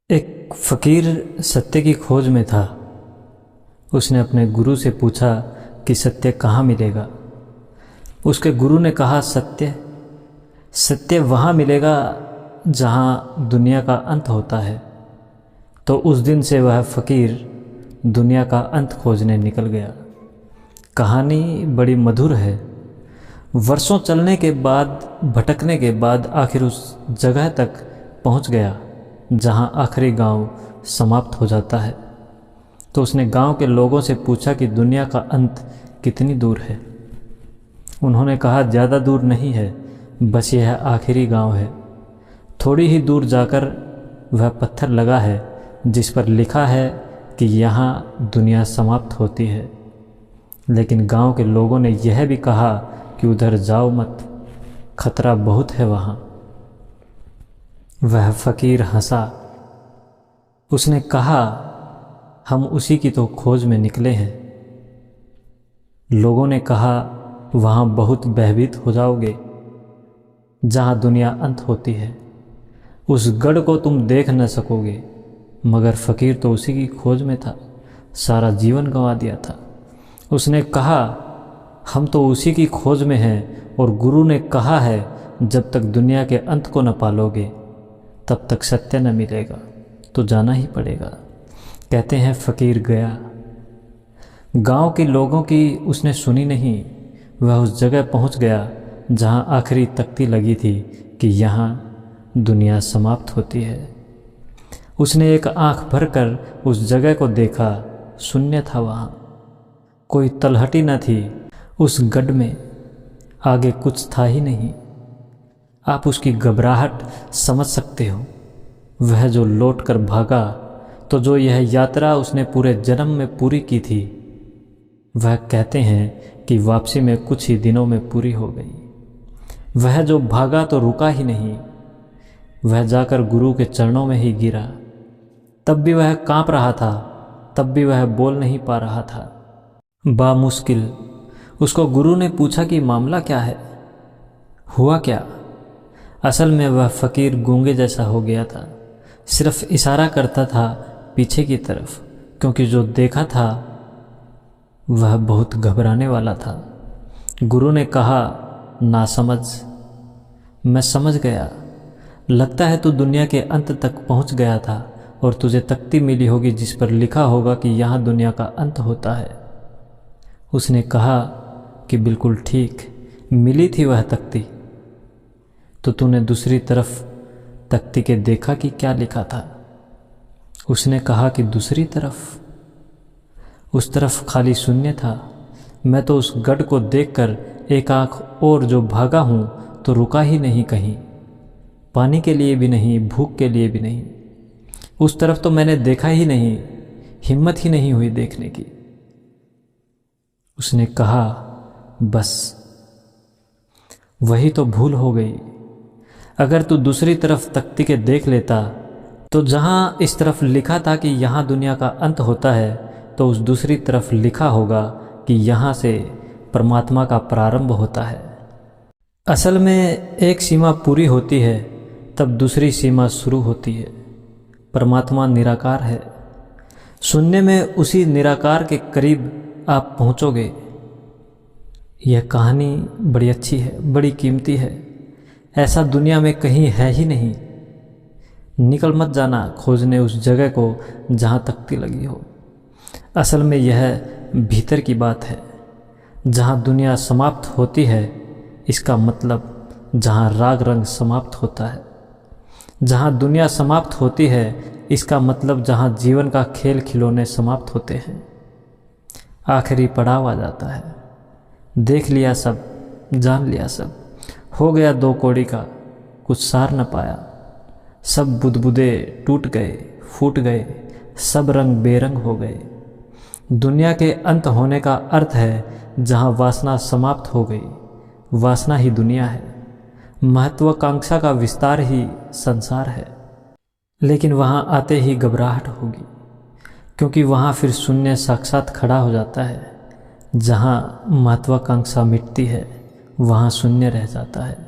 एक फ़कीर सत्य की खोज में था। उसने अपने गुरु से पूछा कि सत्य कहाँ मिलेगा। उसके गुरु ने कहा, सत्य वहाँ मिलेगा जहाँ दुनिया का अंत होता है। तो उस दिन से वह फ़कीर दुनिया का अंत खोजने निकल गया। कहानी बड़ी मधुर है। वर्षों चलने के बाद, भटकने के बाद आखिर उस जगह तक पहुँच गया जहाँ आखिरी गांव समाप्त हो जाता है। तो उसने गांव के लोगों से पूछा कि दुनिया का अंत कितनी दूर है। उन्होंने कहा, ज़्यादा दूर नहीं है, बस यह आखिरी गांव है। थोड़ी ही दूर जाकर वह पत्थर लगा है जिस पर लिखा है कि यहाँ दुनिया समाप्त होती है। लेकिन गांव के लोगों ने यह भी कहा कि उधर जाओ मत, खतरा बहुत है वहाँ। वह फ़कीर हंसा। उसने कहा, हम उसी की तो खोज में निकले हैं। लोगों ने कहा, वहाँ बहुत भयभीत हो जाओगे जहाँ दुनिया अंत होती है। उस गढ़ को तुम देख न सकोगे। मगर फ़कीर तो उसी की खोज में था, सारा जीवन गंवा दिया था। उसने कहा, हम तो उसी की खोज में हैं और गुरु ने कहा है जब तक दुनिया के अंत को न पालोगे तब तक सत्य न मिलेगा, तो जाना ही पड़ेगा। कहते हैं फ़कीर गया। गांव के लोगों की उसने सुनी नहीं। वह उस जगह पहुंच गया जहां आखिरी तख्ती लगी थी कि यहाँ दुनिया समाप्त होती है। उसने एक आंख भरकर उस जगह को देखा। शून्य था वहाँ, कोई तलहटी न थी उस गढ़ में, आगे कुछ था ही नहीं। आप उसकी घबराहट समझ सकते हो। वह जो लौट कर भागा, तो जो यह यात्रा उसने पूरे जन्म में पूरी की थी, वह कहते हैं कि वापसी में कुछ ही दिनों में पूरी हो गई। वह जो भागा तो रुका ही नहीं। वह जाकर गुरु के चरणों में ही गिरा। तब भी वह कांप रहा था, तब भी वह बोल नहीं पा रहा था। बामुश्किल उसको गुरु ने पूछा कि मामला क्या है, हुआ क्या। असल में वह फ़कीर गूंगे जैसा हो गया था। सिर्फ इशारा करता था पीछे की तरफ, क्योंकि जो देखा था वह बहुत घबराने वाला था। गुरु ने कहा, नासमझ, मैं समझ गया। लगता है तू दुनिया के अंत तक पहुंच गया था और तुझे तख्ती मिली होगी जिस पर लिखा होगा कि यहाँ दुनिया का अंत होता है। उसने कहा कि बिल्कुल ठीक, मिली थी वह तख्ती। तो तूने दूसरी तरफ तख्ती के देखा कि क्या लिखा था? उसने कहा कि दूसरी तरफ, उस तरफ खाली शून्य था। मैं तो उस गढ़ को देखकर एक आंख और जो भागा हूँ तो रुका ही नहीं कहीं, पानी के लिए भी नहीं, भूख के लिए भी नहीं। उस तरफ तो मैंने देखा ही नहीं, हिम्मत ही नहीं हुई देखने की। उसने कहा, बस वही तो भूल हो गई। अगर तू दूसरी तरफ तख्ती के देख लेता तो जहाँ इस तरफ लिखा था कि यहाँ दुनिया का अंत होता है, तो उस दूसरी तरफ लिखा होगा कि यहाँ से परमात्मा का प्रारंभ होता है। असल में एक सीमा पूरी होती है तब दूसरी सीमा शुरू होती है। परमात्मा निराकार है। शून्य में उसी निराकार के करीब आप पहुँचोगे। यह कहानी बड़ी अच्छी है, बड़ी कीमती है। ऐसा दुनिया में कहीं है ही नहीं। निकल मत जाना खोजने उस जगह को जहाँ तख्ती लगी हो। असल में यह भीतर की बात है। जहाँ दुनिया समाप्त होती है, इसका मतलब जहाँ राग रंग समाप्त होता है। जहाँ दुनिया समाप्त होती है, इसका मतलब जहाँ जीवन का खेल खिलौने समाप्त होते हैं। आखिरी पड़ाव आ जाता है। देख लिया सब, जान लिया सब, हो गया दो कौड़ी का, कुछ सार न पाया। सब बुदबुदे टूट गए, फूट गए, सब रंग बेरंग हो गए। दुनिया के अंत होने का अर्थ है जहाँ वासना समाप्त हो गई। वासना ही दुनिया है। महत्वाकांक्षा का विस्तार ही संसार है। लेकिन वहाँ आते ही घबराहट होगी, क्योंकि वहाँ फिर शून्य साक्षात खड़ा हो जाता है। जहाँ महत्वाकांक्षा मिटती है, वहाँ शून्य रह जाता है।